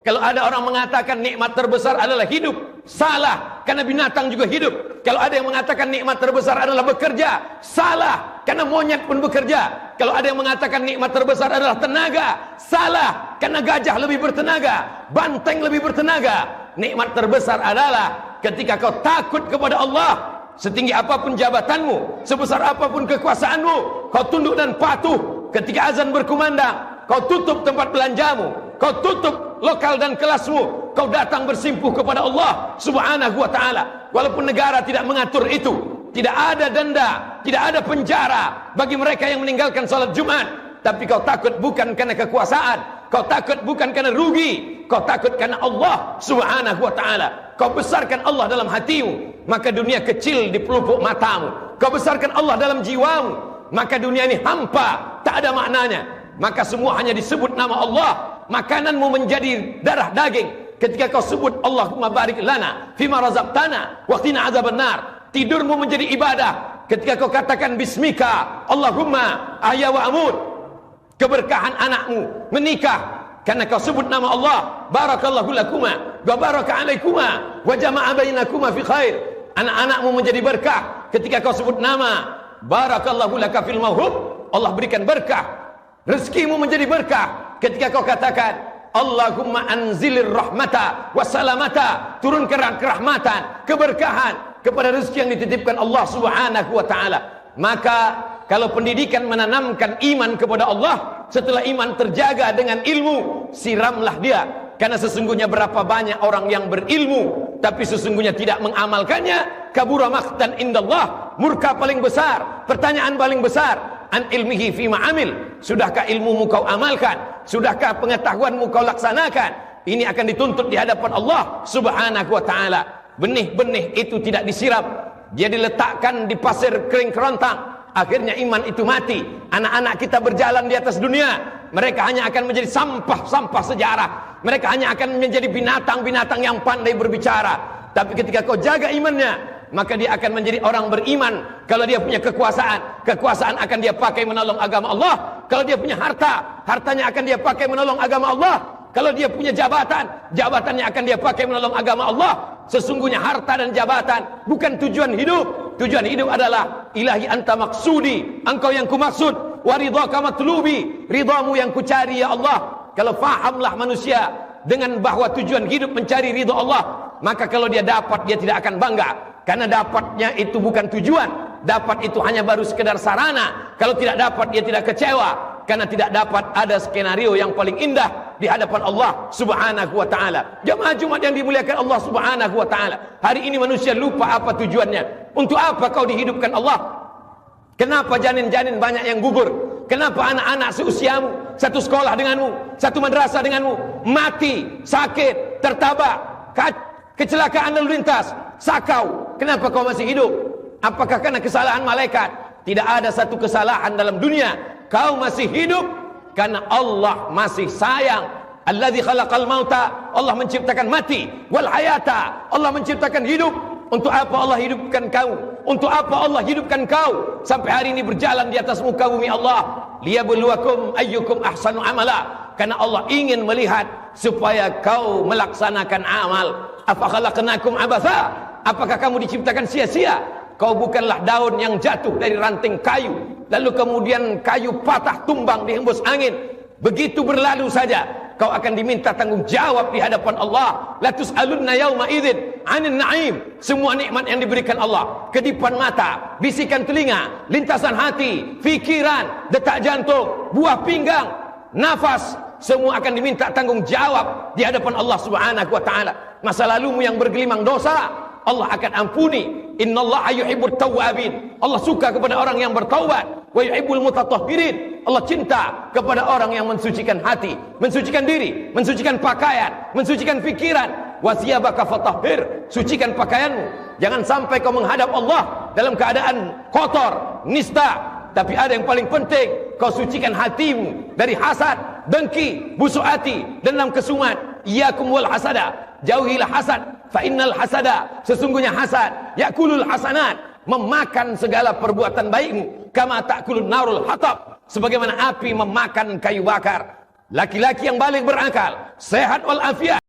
Kalau ada orang mengatakan nikmat terbesar adalah hidup, salah, karena binatang juga hidup. Kalau ada yang mengatakan nikmat terbesar adalah bekerja, salah, karena monyet pun bekerja. Kalau ada yang mengatakan nikmat terbesar adalah tenaga, salah, karena gajah lebih bertenaga, banteng lebih bertenaga. Nikmat terbesar adalah ketika kau takut kepada Allah. Setinggi apapun jabatanmu, sebesar apapun kekuasaanmu, kau tunduk dan patuh. Ketika azan berkumandang, kau tutup tempat belanjamu, kau tutup lokal dan kelasmu, kau datang bersimpuh kepada Allah Subhanahu wa ta'ala. Walaupun negara tidak mengatur itu, tidak ada denda, tidak ada penjara bagi mereka yang meninggalkan salat Jumat. Tapi kau takut bukan karena kekuasaan, kau takut bukan karena rugi, kau takut karena Allah Subhanahu wa ta'ala. Kau besarkan Allah dalam hatimu, maka dunia kecil di pelupuk matamu. Kau besarkan Allah dalam jiwamu, maka dunia ini hampa, tak ada maknanya. Maka semua hanya disebut nama Allah. Makananmu menjadi darah daging ketika kau sebut Allahumma barik lana fima razaqtana wa qina azabannar. Tidurmu menjadi ibadah ketika kau katakan bismika Allahumma ahya wa amut. Keberkahan anakmu menikah karena kau sebut nama Allah. Barakallahu lakuma wa baraka alaikuma wa jama'a bainakuma fi khair. Anak-anakmu menjadi berkah ketika kau sebut nama barakallahu laka fil mawhub. Allah berikan berkah. Rezekimu menjadi berkah ketika kau katakan Allahumma anzilir rahmata wassalamata. Turunkan kerahmatan, keberkahan kepada rezeki yang dititipkan Allah Subhanahu wa ta'ala. Maka kalau pendidikan menanamkan iman kepada Allah, setelah iman terjaga dengan ilmu, siramlah dia. Karena sesungguhnya berapa banyak orang yang berilmu tapi sesungguhnya tidak mengamalkannya. Kabura maqtan indallah, murka paling besar. Pertanyaan paling besar, an ilmihi fima amil. Sudahkah ilmumu kau amalkan? Sudahkah pengetahuanmu kau laksanakan? Ini akan dituntut di hadapan Allah Subhanahu wa ta'ala. Benih-benih itu tidak disiram, dia diletakkan di pasir kering kerontang. Akhirnya iman itu mati. Anak-anak kita berjalan di atas dunia, mereka hanya akan menjadi sampah-sampah sejarah. Mereka hanya akan menjadi binatang-binatang yang pandai berbicara. Tapi ketika kau jaga imannya, maka dia akan menjadi orang beriman. Kalau dia punya kekuasaan, kekuasaan akan dia pakai menolong agama Allah. Kalau dia punya harta, hartanya akan dia pakai menolong agama Allah. Kalau dia punya jabatan, jabatannya akan dia pakai menolong agama Allah. Sesungguhnya harta dan jabatan bukan tujuan hidup. Tujuan hidup adalah ilahi anta maksudi, engkau yang kumaksud, wa ridhaka matlubi, ridhamu yang kucari ya Allah. Kalau fahamlah manusia dengan bahwa tujuan hidup mencari ridha Allah, maka kalau dia dapat, dia tidak akan bangga. Karena dapatnya itu bukan tujuan, dapat itu hanya baru sekedar sarana. Kalau tidak dapat, dia tidak kecewa, karena tidak dapat ada skenario yang paling indah di hadapan Allah Subhanahu wa ta'ala. Jamaah Jumat yang dimuliakan Allah Subhanahu wa ta'ala, hari ini manusia lupa apa tujuannya. Untuk apa kau dihidupkan Allah? Kenapa janin-janin banyak yang gugur? Kenapa anak-anak seusiamu, satu sekolah denganmu, satu madrasah denganmu, mati, sakit, tertabak, kecelakaan lalu lintas, sakau? Kenapa kau masih hidup? Apakah karena kesalahan malaikat? Tidak ada satu kesalahan dalam dunia. Kau masih hidup karena Allah masih sayang. Alladzi khalaqal mauta, Allah menciptakan mati, wal hayata, Allah menciptakan hidup. Untuk apa Allah hidupkan kau? Untuk apa Allah hidupkan kau sampai hari ini berjalan di atas muka bumi Allah? Liyabluwakum ayyukum ahsanu amala. Karena Allah ingin melihat supaya kau melaksanakan amal. Afa khalaqnakum abatha? Apakah kamu diciptakan sia-sia? Kau bukanlah daun yang jatuh dari ranting kayu, lalu kemudian kayu patah tumbang dihembus angin. Begitu berlalu saja, kau akan diminta tanggung jawab di hadapan Allah. La tus'alunna yauma idzin 'anil na'im. Semua nikmat yang diberikan Allah, kedipan mata, bisikan telinga, lintasan hati, fikiran, detak jantung, buah pinggang, nafas, semua akan diminta tanggung jawab di hadapan Allah Subhanahu wa ta'ala. Masa lalumu yang bergelimang dosa, Allah akan ampuni. Innallaha yuhibbut tawwabin. Allah suka kepada orang yang bertaubat. Wa yuhibbul mutatahhirin. Allah cinta kepada orang yang mensucikan hati, mensucikan diri, mensucikan pakaian, mensucikan pikiran. Wa thiyabaka fatahhir. Sucikan pakaianmu. Jangan sampai kau menghadap Allah dalam keadaan kotor, nista. Tapi ada yang paling penting, kau sucikan hatimu dari hasad, dengki, busuk hati, dendam, kesumat. Iyyakum wal hasada. Jauhilah hasad. Fa innal hasada, sesungguhnya hasad, yakulul hasanat, memakan segala perbuatan baikmu. Kama ta'kulun narul hatab, sebagaimana api memakan kayu bakar. laki-laki yang balik berakal, sehat walafiat,